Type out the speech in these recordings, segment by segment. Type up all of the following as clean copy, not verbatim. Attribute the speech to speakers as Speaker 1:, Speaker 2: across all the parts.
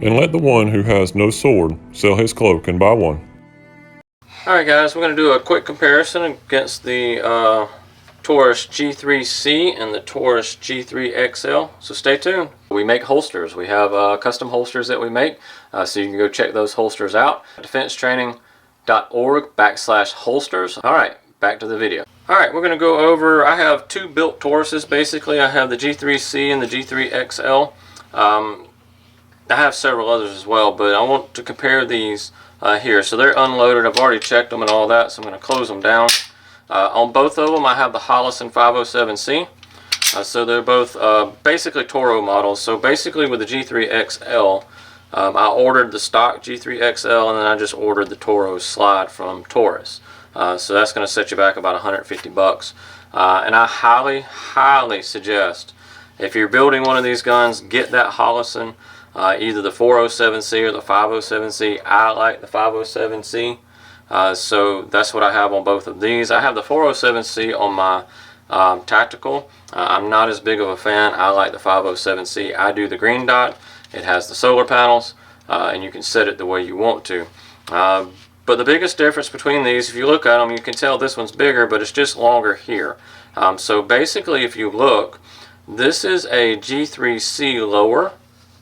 Speaker 1: and let the one who has no sword sell his cloak and buy one.
Speaker 2: Alright guys, we're going to do a quick comparison against the Taurus G3c and the Taurus G3xl, so stay tuned. We make holsters. We have custom holsters that we make, so you can go check those holsters out. defensetraining.org/holsters. Alright, back to the video. Alright, we're going to go over, I have two built Tauruses basically. I have the G3c and the G3xl. I have several others as well, but I want to compare these here. So they're unloaded. I've already checked them and all that, so I'm going to close them down. On both of them I have the Hollison 507C. So they're both basically Toro models. So basically with the G3xl, I ordered the stock G3xl and then I just ordered the Toro slide from Taurus. So that's going to set you back about 150 bucks. And I highly suggest, if you're building one of these guns, get that Hollison, either the 407C or the 507C. I like the 507C. So that's what I have on both of these. I have the 407C on my tactical. I'm not as big of a fan. I like the 507C. I do the green dot. It has the solar panels, and you can set it the way you want to. But the biggest difference between these, if you look at them, you can tell this one's bigger, but it's just longer here. So basically, if you look, this is a G3C lower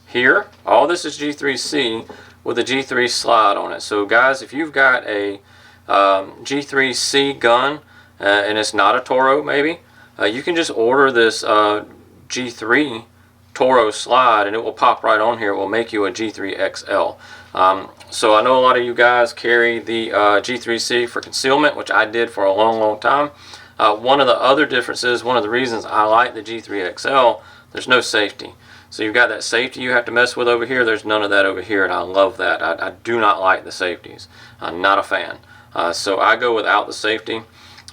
Speaker 2: here. All this is G3C with a G3 slide on it. So guys, if you've got a G3C gun and it's not a Toro maybe, you can just order this G3 Toro slide and it will pop right on here. It will make you a G3xl. So I know a lot of you guys carry the G3C for concealment, which I did for a long time. One of the other differences, one of the reasons I like the G3xl, there's no safety. So you've got that safety you have to mess with over here. There's none of that over here, and I love that. I do not like the safeties. I'm not a fan. So I go without the safety.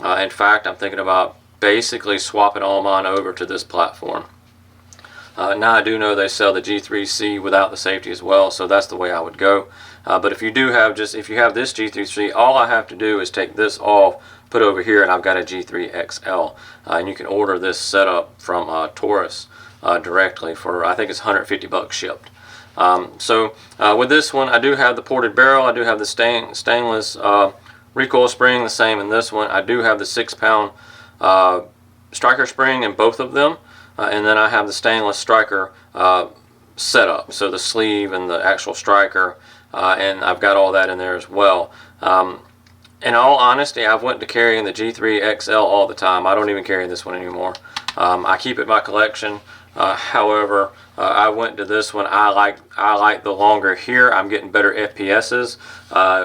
Speaker 2: In fact, I'm thinking about basically swapping all mine over to this platform. Now I do know they sell the G3C without the safety as well, so that's the way I would go. But if you do have if you have this G3C, all I have to do is take this off, put over here, and I've got a G3xl. And you can order this setup from Taurus directly for, I think it's 150 bucks shipped. So with this one, I do have the ported barrel. I do have the stainless recoil spring, the same in this one. I do have the 6-pound striker spring in both of them. And then I have the stainless striker setup, so the sleeve and the actual striker, and I've got all that in there as well. In all honesty, I've went to carrying the G3xl all the time. I don't even carry this one anymore. I keep it in my collection. However, I went to this one. I like the longer here. I'm getting better FPSs.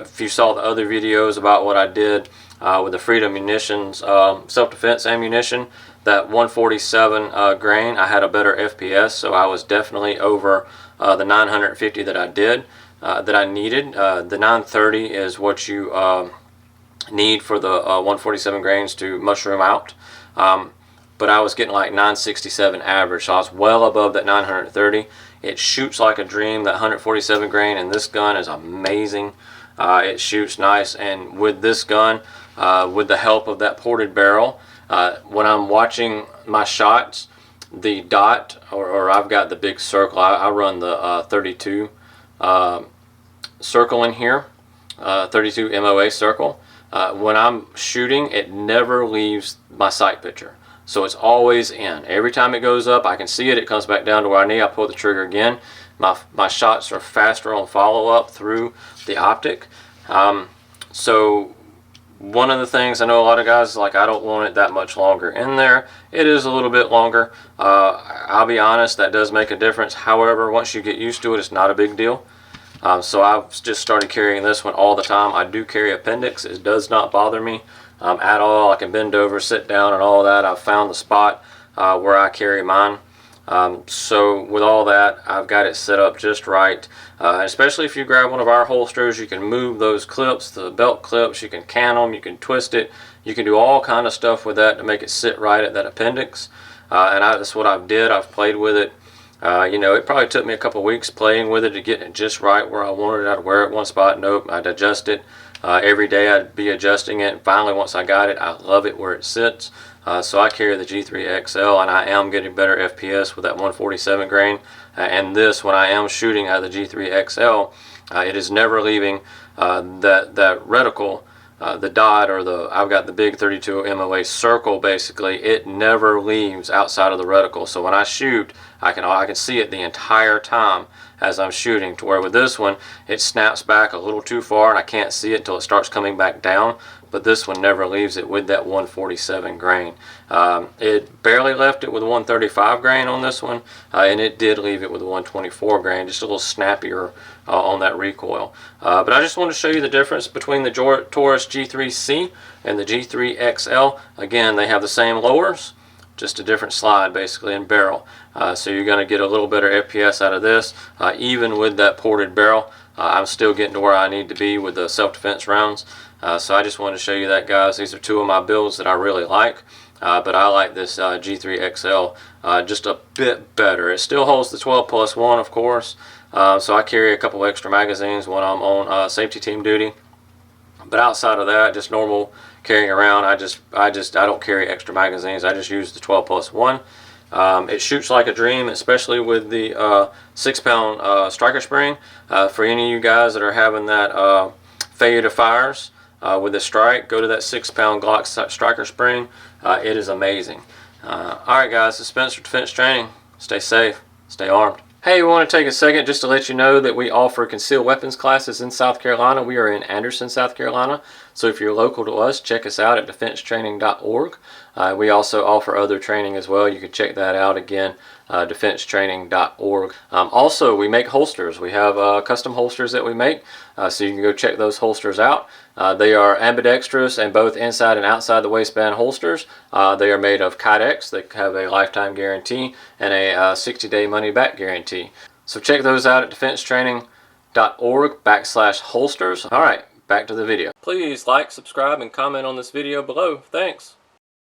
Speaker 2: If you saw the other videos about what I did with the Freedom Munitions self-defense ammunition, that 147 grain, I had a better FPS, so I was definitely over the 950 that I did, that I needed. The 930 is what you need for the 147 grains to mushroom out. But I was getting like 967 average, so I was well above that 930. It shoots like a dream. That 147 grain in this gun is amazing. It shoots nice, and with this gun, with the help of that ported barrel, when I'm watching my shots, the dot, or I've got the big circle, I run the 32 circle in here, 32 MOA circle. When I'm shooting, it never leaves my sight picture. So it's always in. Every time it goes up, I can see it. It comes back down to where I need. I pull the trigger again. My shots are faster on follow-up through the optic. So one of the things, I know a lot of guys like, I don't want it that much longer in there. It is a little bit longer. I'll be honest, that does make a difference. However, once you get used to it, it's not a big deal. So I've just started carrying this one all the time. I do carry appendix. It does not bother me at all. I can bend over, sit down, and all that. I've found the spot where I carry mine. So with all that, I've got it set up just right. Especially if you grab one of our holsters, you can move those clips, the belt clips, you can can them, you can twist it, you can do all kind of stuff with that to make it sit right at that appendix. And that's what I've did. I've played with it. You know, it probably took me a couple weeks playing with it to get it just right where I wanted it. I'd wear it one spot, nope, I'd adjust it. Every day I'd be adjusting it, and finally once I got it, I love it where it sits. So I carry the G3xl, and I am getting better FPS with that 147 grain. and this, when I am shooting out of the G3xl, it is never leaving that reticle, the dot, or I've got the big 32 MOA circle. Basically, it never leaves outside of the reticle. So when I shoot, I can see it the entire time as I'm shooting, to where with this one it snaps back a little too far and I can't see it until it starts coming back down. But this one never leaves it with that 147 grain. It barely left it with 135 grain on this one, and it did leave it with 124 grain, just a little snappier on that recoil. But I just want to show you the difference between the Taurus G3c and the G3xl. Again, they have the same lowers, just a different slide basically in barrel. So you're going to get a little better FPS out of this. Even with that ported barrel, I'm still getting to where I need to be with the self-defense rounds. So I just wanted to show you that, guys. These are two of my builds that I really like. But I like this G3xl just a bit better. It still holds the 12+1, of course. So I carry a couple extra magazines when I'm on safety team duty. But outside of that, just normal carrying around, I don't carry extra magazines. I just use the 12+1. It shoots like a dream, especially with the 6-pound striker spring. For any of you guys that are having that failure to fires with the strike, go to that 6-pound Glock striker spring. It is amazing. Alright guys, this is Spencer Defense Training. Stay safe, stay armed. Hey, we want to take a second just to let you know that we offer concealed weapons classes in South Carolina. We are in Anderson, South Carolina. So if you're local to us, check us out at defensetraining.org. We also offer other training as well. You can check that out again, defensetraining.org. Also, we make holsters. We have custom holsters that we make, so you can go check those holsters out. They are ambidextrous and both inside and outside the waistband holsters. They are made of Kydex. They have a lifetime guarantee and a 60-day money-back guarantee. So check those out at defensetraining.org/holsters. All right, back to the video. Please like, subscribe, and comment on this video below. Thanks.